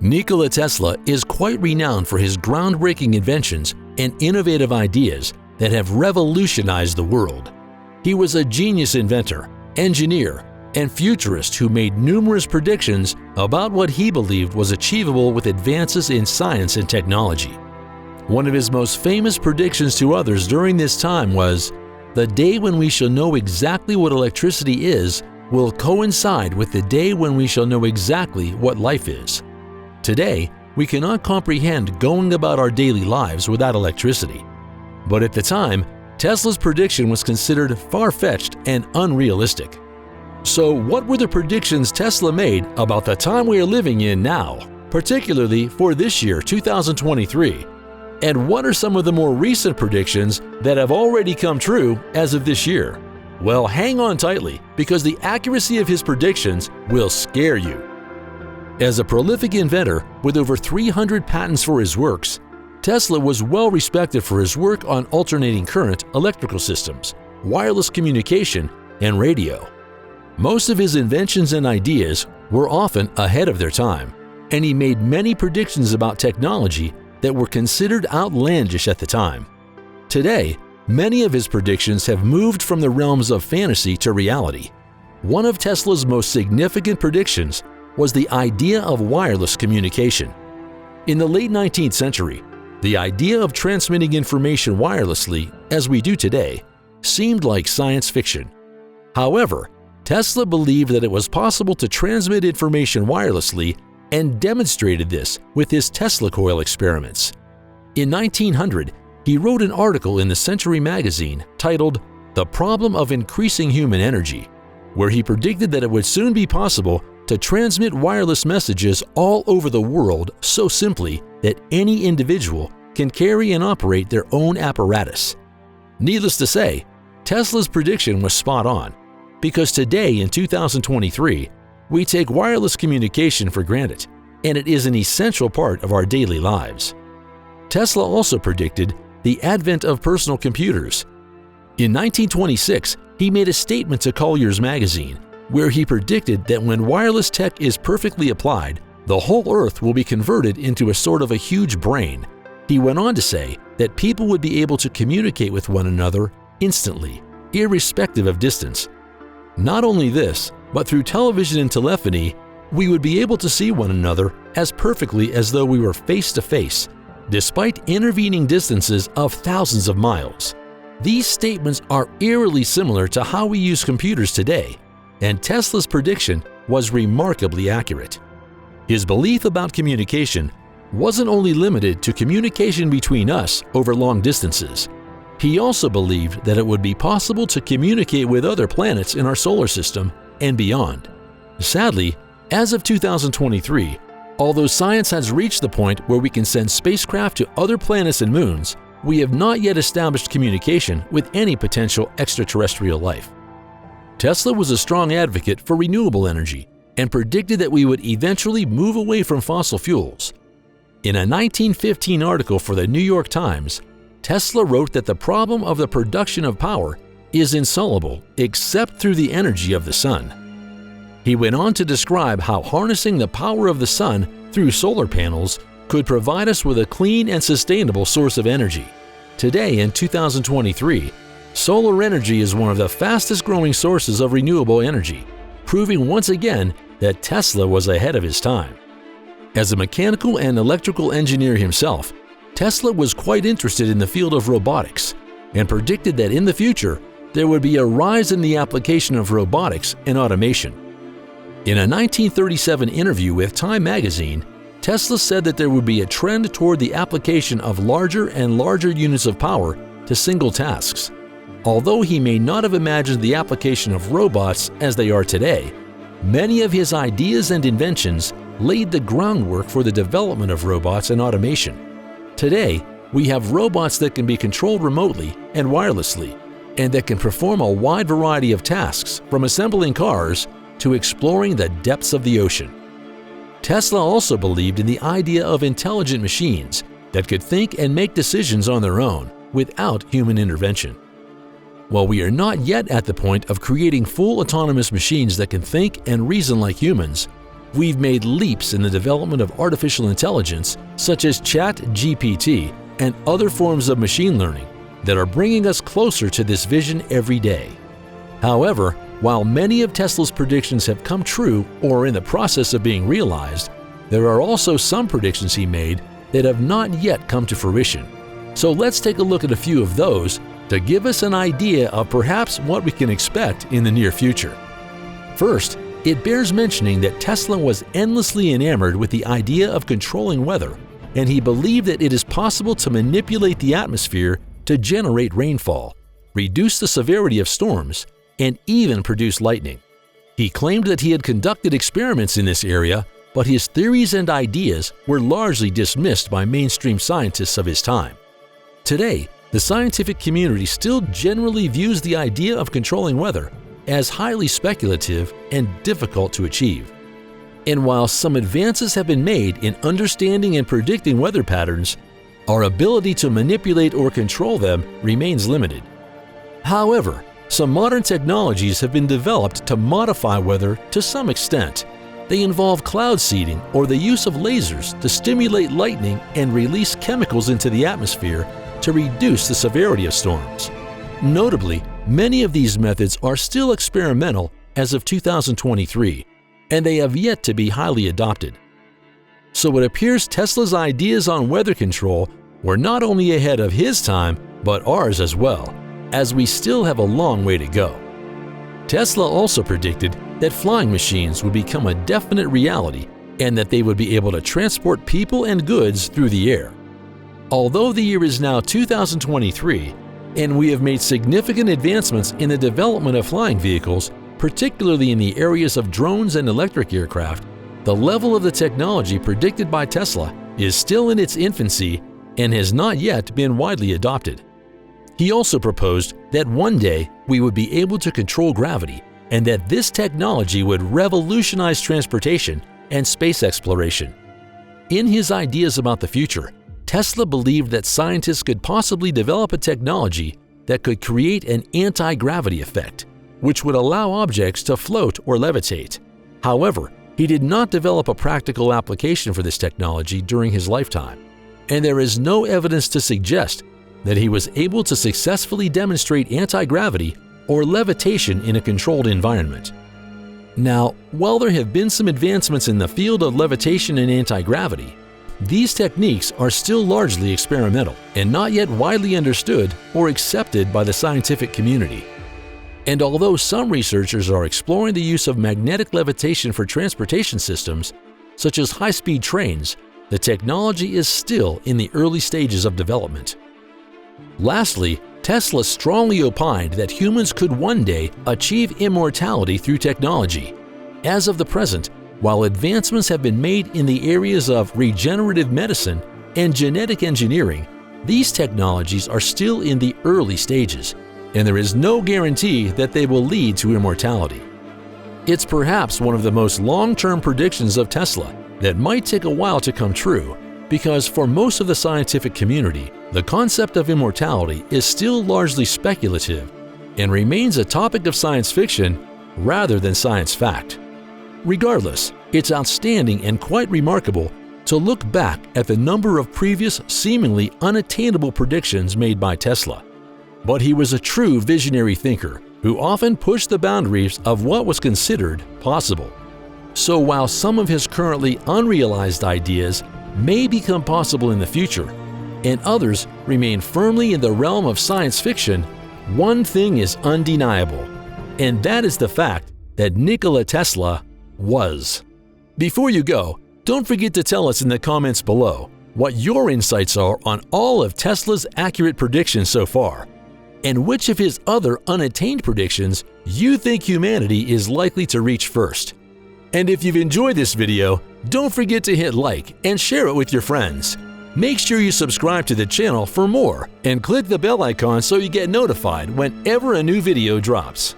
Nikola Tesla is quite renowned for his groundbreaking inventions and innovative ideas that have revolutionized the world. He was a genius inventor, engineer, and futurist who made numerous predictions about what he believed was achievable with advances in science and technology. One of his most famous predictions to others during this time was, "The day when we shall know exactly what electricity is will coincide with the day when we shall know exactly what life is." Today, we cannot comprehend going about our daily lives without electricity. But at the time, Tesla's prediction was considered far-fetched and unrealistic. So what were the predictions Tesla made about the time we are living in now, particularly for this year, 2023? And what are some of the more recent predictions that have already come true as of this year? Well, hang on tightly, because the accuracy of his predictions will scare you. As a prolific inventor with over 300 patents for his works, Tesla was well respected for his work on alternating current electrical systems, wireless communication, and radio. Most of his inventions and ideas were often ahead of their time, and he made many predictions about technology that were considered outlandish at the time. Today, many of his predictions have moved from the realms of fantasy to reality. One of Tesla's most significant predictions was the idea of wireless communication. In the late 19th century, the idea of transmitting information wirelessly, as we do today, seemed like science fiction. However, Tesla believed that it was possible to transmit information wirelessly and demonstrated this with his Tesla coil experiments. In 1900, he wrote an article in the Century magazine titled "The Problem of Increasing Human Energy," where he predicted that it would soon be possible to transmit wireless messages all over the world so simply that any individual can carry and operate their own apparatus. Needless to say, Tesla's prediction was spot on, because today in 2023, we take wireless communication for granted, and it is an essential part of our daily lives. Tesla also predicted the advent of personal computers. In 1926, he made a statement to Collier's magazine where he predicted that when wireless tech is perfectly applied, the whole Earth will be converted into a sort of a huge brain. He went on to say that people would be able to communicate with one another instantly, irrespective of distance. Not only this, but through television and telephony, we would be able to see one another as perfectly as though we were face to face, despite intervening distances of thousands of miles. These statements are eerily similar to how we use computers today, and Tesla's prediction was remarkably accurate. His belief about communication wasn't only limited to communication between us over long distances. He also believed that it would be possible to communicate with other planets in our solar system and beyond. Sadly, as of 2023, although science has reached the point where we can send spacecraft to other planets and moons, we have not yet established communication with any potential extraterrestrial life. Tesla was a strong advocate for renewable energy and predicted that we would eventually move away from fossil fuels. In a 1915 article for the New York Times, Tesla wrote that the problem of the production of power is insoluble except through the energy of the sun. He went on to describe how harnessing the power of the sun through solar panels could provide us with a clean and sustainable source of energy. Today, in 2023, solar energy is one of the fastest growing sources of renewable energy, proving once again that Tesla was ahead of his time. As a mechanical and electrical engineer himself, Tesla was quite interested in the field of robotics and predicted that in the future there would be a rise in the application of robotics and automation. In a 1937 interview with Time magazine, Tesla said that there would be a trend toward the application of larger and larger units of power to single tasks. Although he may not have imagined the application of robots as they are today, many of his ideas and inventions laid the groundwork for the development of robots and automation. Today, we have robots that can be controlled remotely and wirelessly, and that can perform a wide variety of tasks, from assembling cars to exploring the depths of the ocean. Tesla also believed in the idea of intelligent machines that could think and make decisions on their own without human intervention. While we are not yet at the point of creating full autonomous machines that can think and reason like humans, We've made leaps in the development of artificial intelligence, such as ChatGPT and other forms of machine learning, that are bringing us closer to this vision every day. However, while many of Tesla's predictions have come true or are in the process of being realized, there are also some predictions he made that have not yet come to fruition. So let's take a look at a few of those to give us an idea of perhaps what we can expect in the near future. First, it bears mentioning that Tesla was endlessly enamored with the idea of controlling weather, and he believed that it is possible to manipulate the atmosphere to generate rainfall, reduce the severity of storms, and even produce lightning. He claimed that he had conducted experiments in this area, but his theories and ideas were largely dismissed by mainstream scientists of his time. Today, the scientific community still generally views the idea of controlling weather as highly speculative and difficult to achieve. And while some advances have been made in understanding and predicting weather patterns, our ability to manipulate or control them remains limited. However, some modern technologies have been developed to modify weather to some extent. They involve cloud seeding or the use of lasers to stimulate lightning and release chemicals into the atmosphere to reduce the severity of storms. Notably, many of these methods are still experimental as of 2023, and they have yet to be highly adopted. So it appears Tesla's ideas on weather control were not only ahead of his time, but ours as well, as we still have a long way to go. Tesla also predicted that flying machines would become a definite reality and that they would be able to transport people and goods through the air. Although the year is now 2023, and we have made significant advancements in the development of flying vehicles, particularly in the areas of drones and electric aircraft, the level of the technology predicted by Tesla is still in its infancy and has not yet been widely adopted. He also proposed that one day we would be able to control gravity and that this technology would revolutionize transportation and space exploration. In his ideas about the future, Tesla believed that scientists could possibly develop a technology that could create an anti-gravity effect, which would allow objects to float or levitate. However, he did not develop a practical application for this technology during his lifetime, and there is no evidence to suggest that he was able to successfully demonstrate anti-gravity or levitation in a controlled environment. Now, while there have been some advancements in the field of levitation and anti-gravity, these techniques are still largely experimental and not yet widely understood or accepted by the scientific community. And although some researchers are exploring the use of magnetic levitation for transportation systems, such as high-speed trains, the technology is still in the early stages of development. Lastly, Tesla strongly opined that humans could one day achieve immortality through technology. As of the present, while advancements have been made in the areas of regenerative medicine and genetic engineering, these technologies are still in the early stages, and there is no guarantee that they will lead to immortality. It's perhaps one of the most long-term predictions of Tesla that might take a while to come true, because for most of the scientific community, the concept of immortality is still largely speculative and remains a topic of science fiction rather than science fact. Regardless, it's outstanding and quite remarkable to look back at the number of previous seemingly unattainable predictions made by Tesla. But he was a true visionary thinker who often pushed the boundaries of what was considered possible. So while some of his currently unrealized ideas may become possible in the future, and others remain firmly in the realm of science fiction, one thing is undeniable, and that is the fact that Nikola Tesla was. Before you go, don't forget to tell us in the comments below what your insights are on all of Tesla's accurate predictions so far, and which of his other unattained predictions you think humanity is likely to reach first. And if you've enjoyed this video, don't forget to hit like and share it with your friends. Make sure you subscribe to the channel for more and click the bell icon so you get notified whenever a new video drops.